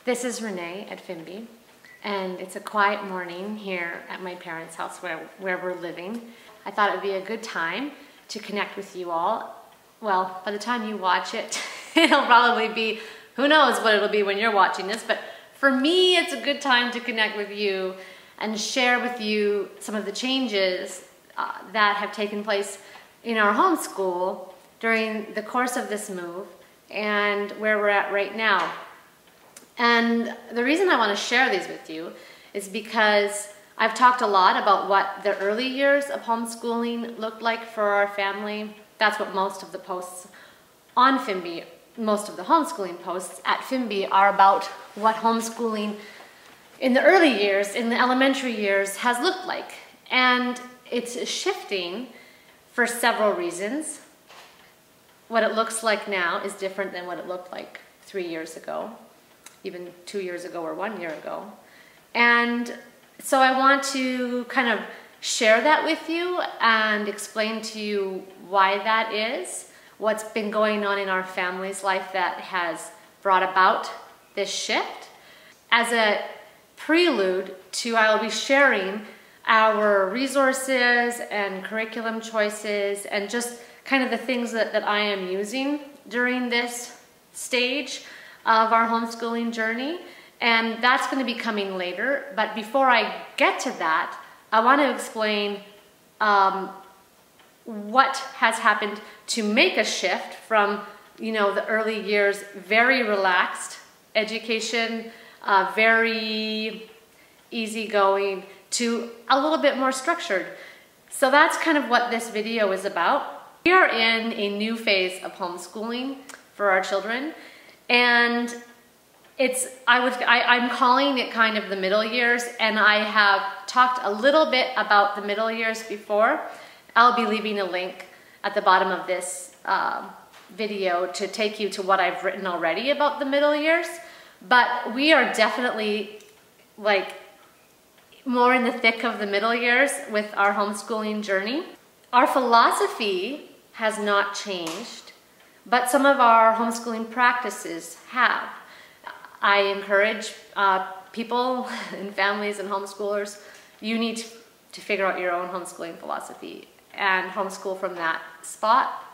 This is Renee at Fimby, and it's a quiet morning here at my parents' house where we're living. I thought it would be a good time to connect with you all. Well, by the time you watch it, it'll probably be, who knows what it'll be when you're watching this, but for me, it's a good time to connect with you and share with you some of the changes that have taken place in our homeschool during the course of this move and where we're at right now. And the reason I want to share these with you is because I've talked a lot about what the early years of homeschooling looked like for our family. That's what most of the posts on Fimby, most of the homeschooling posts at Fimby are about, what homeschooling in the early years, in the elementary years, has looked like. And it's shifting for several reasons. What it looks like now is different than what it looked like 3 years ago, even 2 years ago or 1 year ago. And so I want to kind of share that with you and explain to you why that is, what's been going on in our family's life that has brought about this shift. As a prelude to, I'll be sharing our resources and curriculum choices and just kind of the things that I am using during this stage of our homeschooling journey, and that's going to be coming later. But before I get to that, I want to explain what has happened to make a shift from, the early years, very relaxed education, very easygoing, to a little bit more structured. So that's kind of what this video is about. We are in a new phase of homeschooling for our children. And I'm calling it kind of the middle years, and I have talked a little bit about the middle years before. I'll be leaving a link at the bottom of this video to take you to what I've written already about the middle years. But we are definitely more in the thick of the middle years with our homeschooling journey. Our philosophy has not changed, but some of our homeschooling practices have. I encourage people and families and homeschoolers, you need to figure out your own homeschooling philosophy and homeschool from that spot.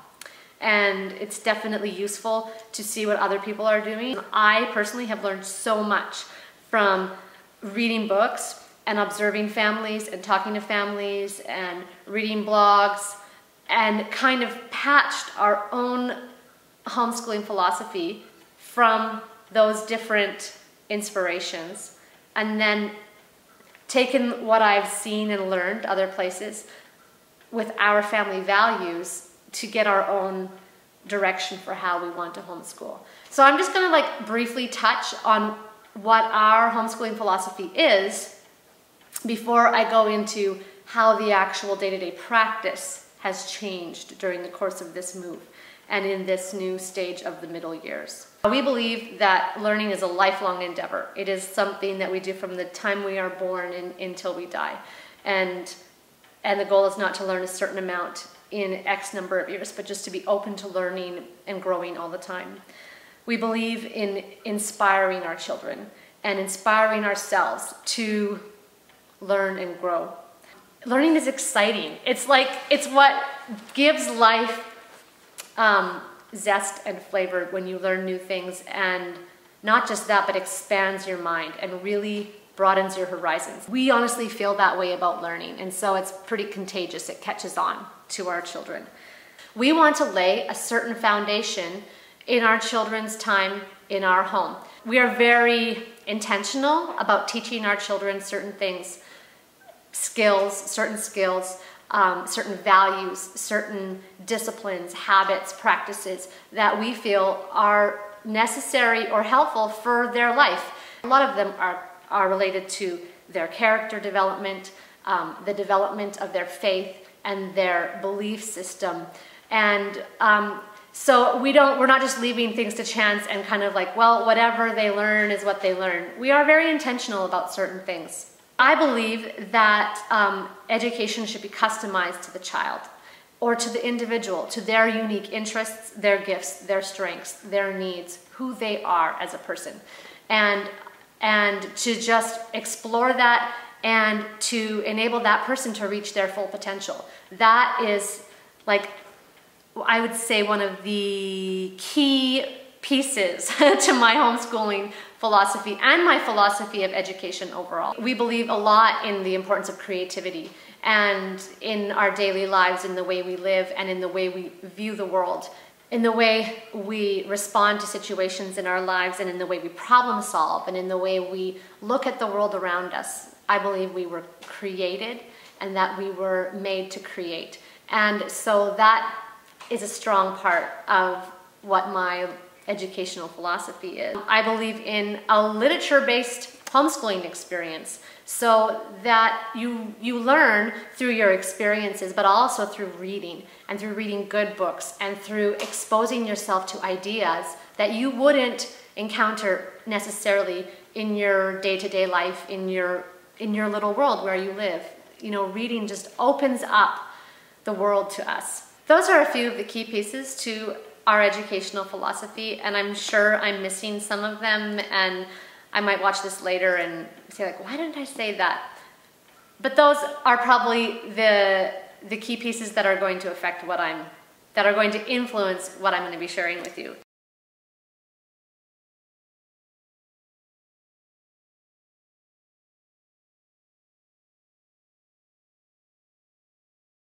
And it's definitely useful to see what other people are doing. I personally have learned so much from reading books and observing families and talking to families and reading blogs, and kind of patched our own homeschooling philosophy from those different inspirations, and then taken what I've seen and learned other places with our family values to get our own direction for how we want to homeschool. So I'm just going to briefly touch on what our homeschooling philosophy is before I go into how the actual day-to-day practice has changed during the course of this move and in this new stage of the middle years. We believe that learning is a lifelong endeavor. It is something that we do from the time we are born until we die. And the goal is not to learn a certain amount in X number of years, but just to be open to learning and growing all the time. We believe in inspiring our children and inspiring ourselves to learn and grow. Learning is exciting. It's what gives life zest and flavor when you learn new things, and not just that, but expands your mind and really broadens your horizons. We honestly feel that way about learning, and so it's pretty contagious. It catches on to our children. We want to lay a certain foundation in our children's time in our home. We are very intentional about teaching our children certain things, certain values, certain disciplines, habits, practices that we feel are necessary or helpful for their life. A lot of them are related to their character development, the development of their faith and their belief system. And so we're not just leaving things to chance and kind of whatever they learn is what they learn. We are very intentional about certain things. I believe that education should be customized to the child or to the individual, to their unique interests, their gifts, their strengths, their needs, who they are as a person. and to just explore that and to enable that person to reach their full potential. That is, like, I would say, one of the key pieces to my homeschooling philosophy and my philosophy of education overall. We believe a lot in the importance of creativity and in our daily lives, in the way we live and in the way we view the world, in the way we respond to situations in our lives, and in the way we problem solve, and in the way we look at the world around us. I believe we were created and that we were made to create. And so that is a strong part of what my educational philosophy is. I believe in a literature-based homeschooling experience, so that you learn through your experiences, but also through reading, and through reading good books, and through exposing yourself to ideas that you wouldn't encounter necessarily in your day-to-day life, in your little world where you live. You know, reading just opens up the world to us. Those are a few of the key pieces to our educational philosophy, and I'm sure I'm missing some of them, and I might watch this later and say, like, why didn't I say that? But those are probably the key pieces that are going to affect that are going to influence what I'm going to be sharing with you.